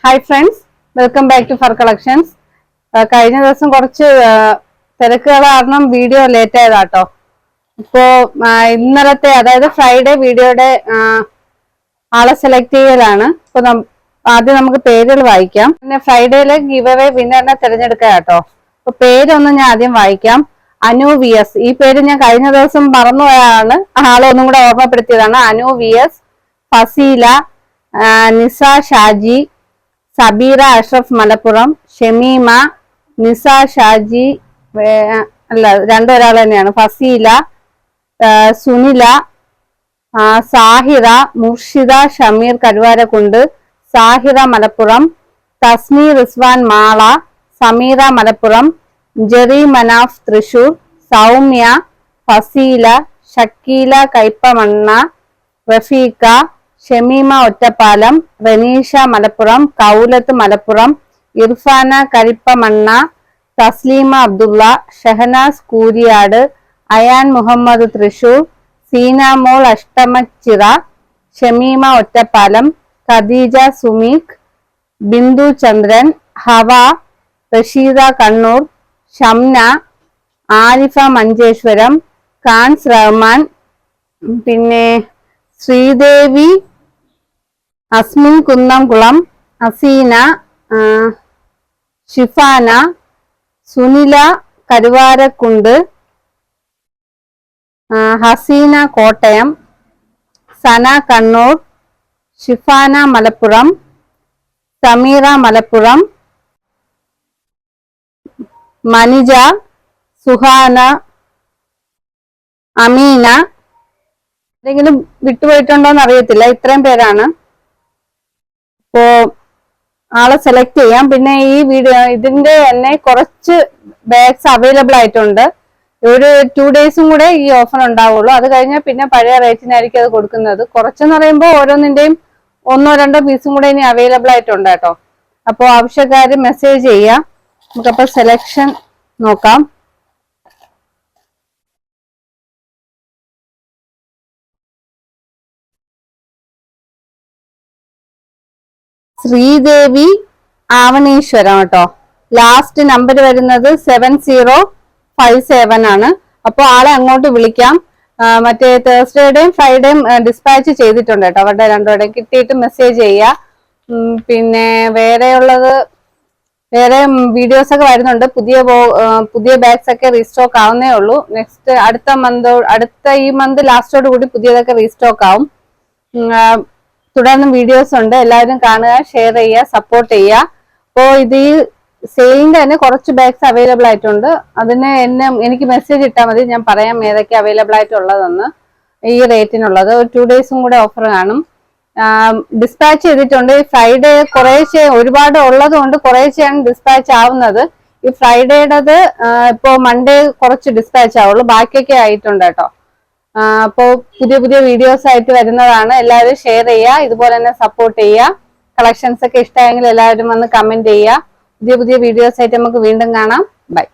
Hi friends, welcome back to fur collections. കഴിഞ്ഞ ദിവസം കുറച്ച് തിരക്കുകൾ കാരണം വീഡിയോ ലേറ്റ് ആയതാട്ടോ. ഇപ്പോ ഇന്നലത്തെ അതായത് ഫ്രൈഡേ വീഡിയോയുടെ ആളെ സെലക്ട് ചെയ്യലാണ്. ഇപ്പൊ ആദ്യം നമുക്ക് പേരുകൾ വായിക്കാം. പിന്നെ ഫ്രൈഡേയിലെ ഗിവ് അവേ വിന്നറിനെ തിരഞ്ഞെടുക്കുക കേട്ടോ. അപ്പൊ പേരൊന്നും ഞാൻ ആദ്യം വായിക്കാം. Anu V S. ഈ പേര് ഞാൻ കഴിഞ്ഞ ദിവസം മറന്നുപോയാണ്, ആളെ ഒന്നും കൂടെ ഓർമ്മപ്പെടുത്തിയതാണ്. അനു വി എസ്, ഫസീല, നിസ ഷാജി, സബീറ അഷ്റഫ് മലപ്പുറം, ഷമീമ, നിസ ഷാജി, അല്ല ഒരാൾ തന്നെയാണ്, ഫസീല, സുനില, സാഹിറ, മുർഷിദ ഷമീർ കരുവാരക്കുണ്ട്, സാഹിറ മലപ്പുറം, തസ്നി റിസ്വാൻ മാള, സമീറ മലപ്പുറം, ജെറി മനാഫ് തൃശൂർ, സൗമ്യ, ഫസീല, ഷക്കീല കൈപ്പമണ്ണ, റഫീഖ, ഷമീമ ഒറ്റപ്പാലം, റനീഷ മലപ്പുറം, കൗലത്ത് മലപ്പുറം, ഇർഫാന കരിപ്പമണ്ണ, തസ്ലീമ അബ്ദുള്ള, ഷഹനാസ് കൂരിയാട്, അയാൻ മുഹമ്മദ് തൃശൂർ, സീനാമോൾ അഷ്ടമച്ചിറ, ഷമീമ ഒറ്റപ്പാലം, ഖദീജ സുമീഖ്, ബിന്ദു ചന്ദ്രൻ, ഹവ, റഷീദ കണ്ണൂർ, ഷംന, ആരിഫ മഞ്ചേശ്വരം, കാൻസ് റഹ്മാൻ, പിന്നെ ശ്രീദേവി, അസ്മിൻ കുന്നംകുളം, അസീന, ഷിഫാന, സുനില കരുവാരക്കുണ്ട്, ഹസീന കോട്ടയം, സന കണ്ണൂർ, ഷിഫാന മലപ്പുറം, സമീറ മലപ്പുറം, മനിജ, സുഹാന, അമീന. എന്തെങ്കിലും വിട്ടുപോയിട്ടുണ്ടോന്ന് അറിയത്തില്ല. ഇത്രയും പേരാണ്. ഇപ്പോ ആളെ സെലക്ട് ചെയ്യാം. പിന്നെ ഈ വീഡിയോ ഇതിന്റെ തന്നെ കുറച്ച് ബാഗ്സ് അവൈലബിൾ ആയിട്ടുണ്ട്. ഒരു 2 ഡേയ്സും കൂടെ ഈ ഓഫർ ഉണ്ടാവുള്ളൂ. അത് കഴിഞ്ഞാൽ പിന്നെ പഴയ റേറ്റിനായിരിക്കും അത് കൊടുക്കുന്നത്. കുറച്ചെന്ന് പറയുമ്പോൾ ഓരോന്നിന്റെയും 1-2 പീസും കൂടെ ഇനി അവൈലബിൾ ആയിട്ടുണ്ട് കേട്ടോ. അപ്പോൾ ആവശ്യക്കാര് മെസ്സേജ് ചെയ്യാം. നമുക്കപ്പോൾ സെലക്ഷൻ നോക്കാം. ശ്രീദേവി ആവണീശ്വരം കേട്ടോ. ലാസ്റ്റ് നമ്പർ വരുന്നത് 7057 ആണ്. അപ്പൊ ആളെ അങ്ങോട്ട് വിളിക്കാം. മറ്റേ തേഴ്സ്ഡേയുടെയും ഫ്രൈഡേയും ഡിസ്പാച്ച് ചെയ്തിട്ടുണ്ട് കേട്ടോ. അവരുടെ രണ്ടുപേരുടെയും കിട്ടിയിട്ട് മെസ്സേജ് ചെയ്യുക. പിന്നെ വേറെ വീഡിയോസ് ഒക്കെ വരുന്നുണ്ട്. പുതിയ ബാഗ്സ് ഒക്കെ റീസ്റ്റോക്ക് ആവുന്നേ ഉള്ളൂ. നെക്സ്റ്റ് അടുത്ത ഈ മന്ത് ലാസ്റ്റോട് കൂടി പുതിയതൊക്കെ റീസ്റ്റോക്ക് ആവും. തുടർന്നും വീഡിയോസ് ഉണ്ട്. എല്ലാവരും കാണുക, ഷെയർ ചെയ്യുക, സപ്പോർട്ട് ചെയ്യുക. അപ്പോൾ ഇത് ഈ സെയിലിന്റെ തന്നെ കുറച്ച് ബാഗ്സ് അവൈലബിൾ ആയിട്ടുണ്ട്. എനിക്ക് മെസ്സേജ് ഇട്ടാൽ മതി, ഞാൻ പറയാം ഏതൊക്കെ അവൈലബിൾ ആയിട്ടുള്ളതെന്ന്. ഈ റേറ്റിനുള്ളത് 2 ഡേയ്സും കൂടെ ഓഫർ കാണും. ഡിസ്പാച്ച് ചെയ്തിട്ടുണ്ട്. ഈ ഫ്രൈഡേ കുറേശ്ശെ ഒരുപാട് ഉള്ളത് കൊണ്ട് കുറേശ്ശെയാണ് ഡിസ്പാച്ച് ആവുന്നത്. ഈ ഫ്രൈഡേയുടേത് ഇപ്പോ മൺഡേ കുറച്ച് ഡിസ്പാച്ച് ആവുള്ളൂ. ബാക്കിയൊക്കെ ആയിട്ടുണ്ട് കേട്ടോ. അപ്പോൾ പുതിയ വീഡിയോസ് ആയിട്ട് വരുന്നതാണ്. എല്ലാവരും ഷെയർ ചെയ്യുക, ഇതുപോലെ തന്നെ സപ്പോർട്ട് ചെയ്യുക. കളക്ഷൻസ് ഒക്കെ ഇഷ്ടമായെങ്കിൽ എല്ലാവരും വന്ന് കമന്റ് ചെയ്യുക. പുതിയ വീഡിയോസ് ആയിട്ട് നമുക്ക് വീണ്ടും കാണാം. ബൈ.